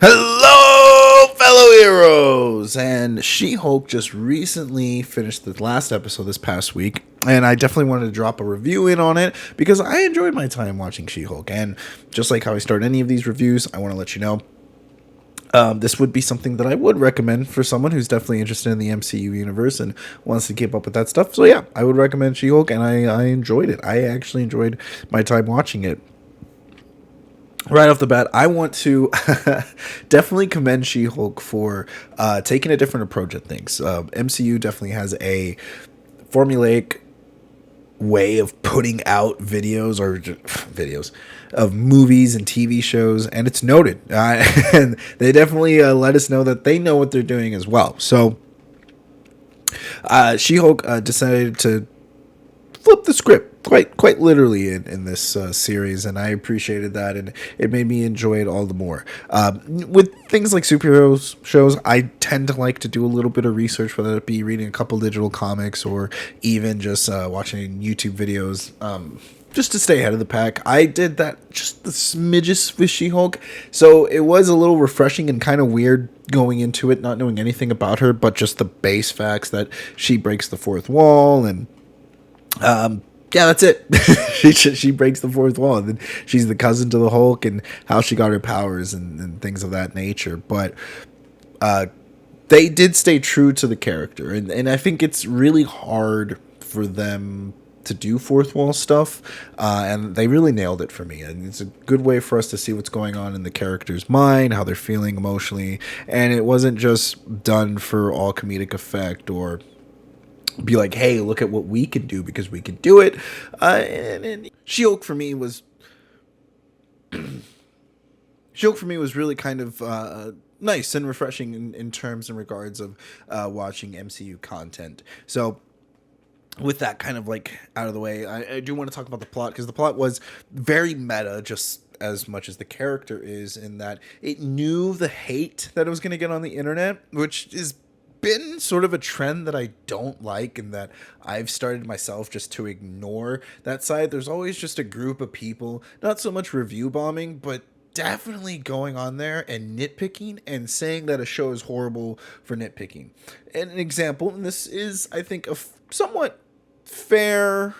Hello, fellow heroes! And She-Hulk just recently finished the last episode this past week, and I definitely wanted to drop a review in on it because I enjoyed my time watching She-Hulk. And just like how I start any of these reviews, I want to let you know this would be something that I would recommend for someone who's definitely interested in the MCU universe and wants to keep up with that stuff. So yeah, I would recommend She-Hulk, and I enjoyed it. I actually enjoyed my time watching it. Right off the bat, I want to definitely commend She-Hulk for taking a different approach at things. MCU definitely has a formulaic way of putting out videos of movies and TV shows, and it's noted. And they definitely let us know that they know what they're doing as well. So She-Hulk decided to flip the script quite literally in this series, and I appreciated that, and it made me enjoy it all the more. With things like superheroes shows, I tend to like to do a little bit of research, whether it be reading a couple digital comics or even just watching YouTube videos, just to stay ahead of the pack. I did that just the smidges with She-Hulk, so it was a little refreshing and kind of weird going into it, not knowing anything about her, but just the base facts that she breaks the fourth wall, and yeah, that's it. she breaks the fourth wall, and then she's the cousin to the Hulk, and how she got her powers and things of that nature. But they did stay true to the character, and I think it's really hard for them to do fourth wall stuff, and they really nailed it for me. And it's a good way for us to see what's going on in the character's mind, how they're feeling emotionally, and it wasn't just done for all comedic effect or be like, hey, look at what we can do because we can do it. And She-Hulk for me was really kind of nice and refreshing in terms and regards of watching MCU content. So with that kind of like out of the way, I do want to talk about the plot, because the plot was very meta, just as much as the character is, in that it knew the hate that it was going to get on the internet, which is been sort of a trend that I don't like, and that I've started myself just to ignore that side. There's always just a group of people, not so much review bombing, but definitely going on there and nitpicking and saying that a show is horrible for nitpicking. And an example, and this is, I think, a somewhat fair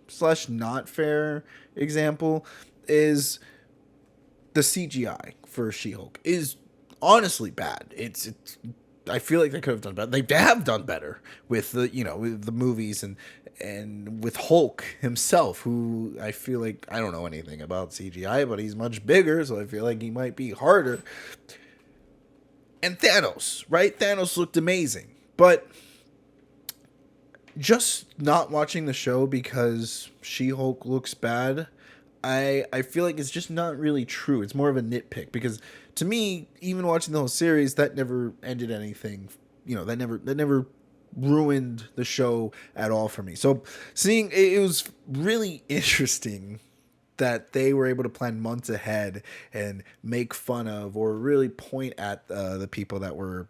slash not fair example, is the CGI for She-Hulk is honestly bad. It's I feel like they could have done better. They have done better with with the movies and with Hulk himself, who I feel like, I don't know anything about CGI, but he's much bigger, so I feel like he might be harder. And Thanos, right? Thanos looked amazing, but just not watching the show because She-Hulk looks bad, I feel like it's just not really true. It's more of a nitpick, because to me, even watching the whole series, that never ended anything. That never ruined the show at all for me. So seeing it was really interesting that they were able to plan months ahead and make fun of or really point at the people that were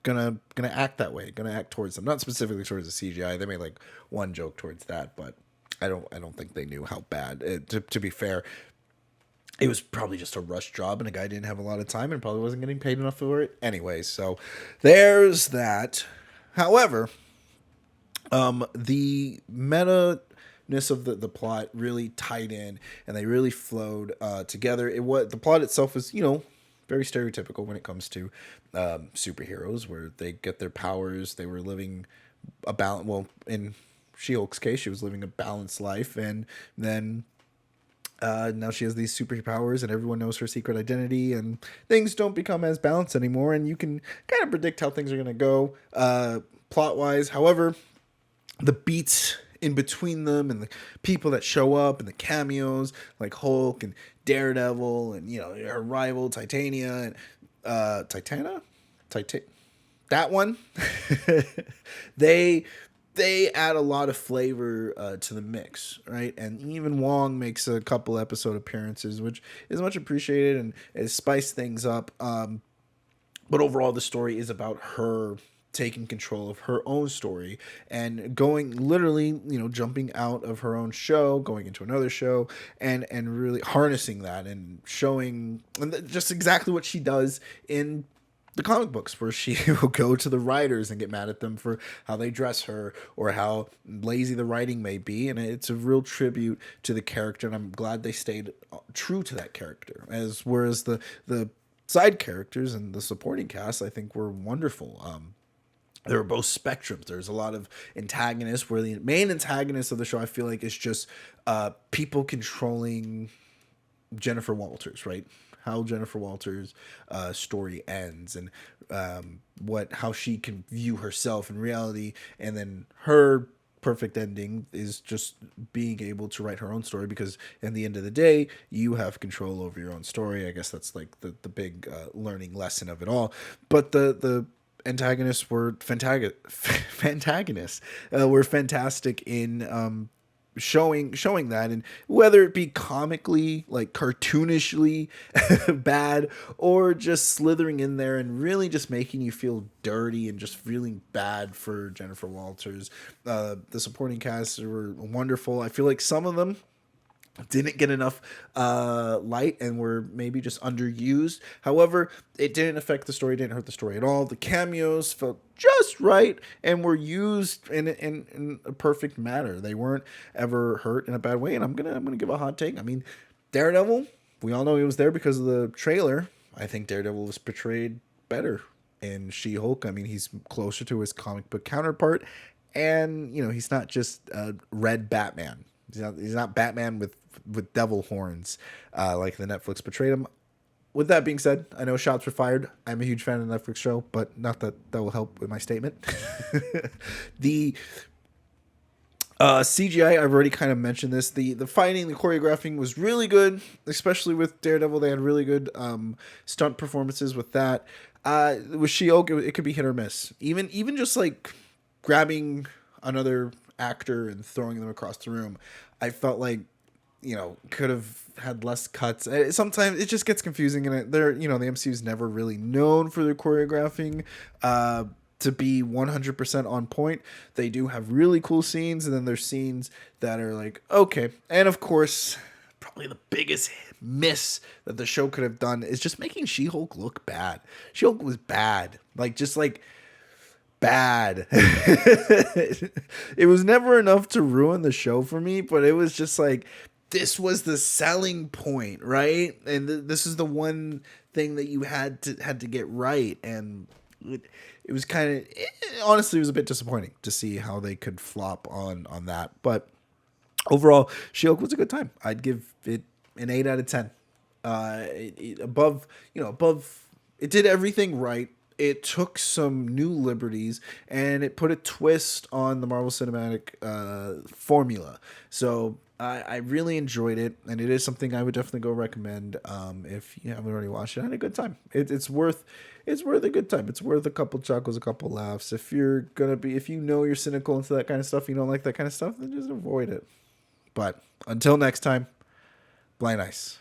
gonna act that way, gonna act towards them. Not specifically towards the CGI. They made like one joke towards that, but I don't think they knew how bad. To be fair, it was probably just a rush job, and a guy didn't have a lot of time and probably wasn't getting paid enough for it anyway. So there's that. However, the meta-ness of the plot really tied in, and they really flowed together. The plot itself was, very stereotypical when it comes to superheroes, where they get their powers. They were living a balance. Well, in She-Hulk's case, she was living a balanced life, and then now she has these superpowers, and everyone knows her secret identity, and things don't become as balanced anymore, and you can kind of predict how things are going to go plot-wise. However, the beats in between them and the people that show up and the cameos like Hulk and Daredevil and her rival Titania and that one they add a lot of flavor to the mix, right? And even Wong makes a couple episode appearances, which is much appreciated, and it spiced things up. But overall, the story is about her taking control of her own story and going literally, jumping out of her own show, going into another show, and really harnessing that and showing just exactly what she does in the comic books, where she will go to the writers and get mad at them for how they dress her or how lazy the writing may be. And it's a real tribute to the character, and I'm glad they stayed true to that character. Whereas the side characters and the supporting cast, I think, were wonderful. There were both spectrums. There's a lot of antagonists, where the main antagonist of the show, I feel like, is just people controlling Jennifer Walters, right? How Jennifer Walters' story ends, and how she can view herself in reality, and then her perfect ending is just being able to write her own story, because in the end of the day, you have control over your own story. I guess that's like the big learning lesson of it all. But the antagonists were were fantastic in showing that, and whether it be comically, like cartoonishly bad, or just slithering in there and really just making you feel dirty and just feeling bad for Jennifer Walters. The supporting cast were wonderful. I feel like some of them didn't get enough light and were maybe just underused. However, it didn't affect the story, didn't hurt the story at all. The cameos felt just right and were used in a perfect manner. They weren't ever hurt in a bad way. And I'm gonna give a hot take. I mean, Daredevil, we all know he was there because of the trailer. I think Daredevil was portrayed better in She-Hulk. I mean, he's closer to his comic book counterpart, and he's not just red Batman. He's not Batman with devil horns like the Netflix portrayed him. With that being said, I know shots were fired. I'm a huge fan of the Netflix show, but not that will help with my statement. The CGI, I've already kind of mentioned this. The fighting, the choreographing was really good, especially with Daredevil. They had really good stunt performances with that. With She-Hulk, it could be hit or miss. Even just like grabbing another actor and throwing them across the room, I felt like could have had less cuts. Sometimes it just gets confusing, and the MCU is never really known for their choreographing to be 100% on point. They do have really cool scenes, and then there's scenes that are like, okay. And of course, probably the biggest miss that the show could have done is just making She-Hulk look bad. She-Hulk was bad, bad. It was never enough to ruin the show for me, but it was just like, this was the selling point, right? And this is the one thing that you had to get right, and it was kind of, honestly, it was a bit disappointing to see how they could flop on that. But overall, She-Hulk was a good time. I'd give it an 8 out of 10. Above, it did everything right. It took some new liberties, and it put a twist on the Marvel Cinematic formula. So I really enjoyed it, and it is something I would definitely go recommend if you haven't already watched it. I had a good time. It's worth a good time. It's worth a couple chuckles, a couple laughs. If you're you're cynical into that kind of stuff, you don't like that kind of stuff, then just avoid it. But until next time, Blind Ice.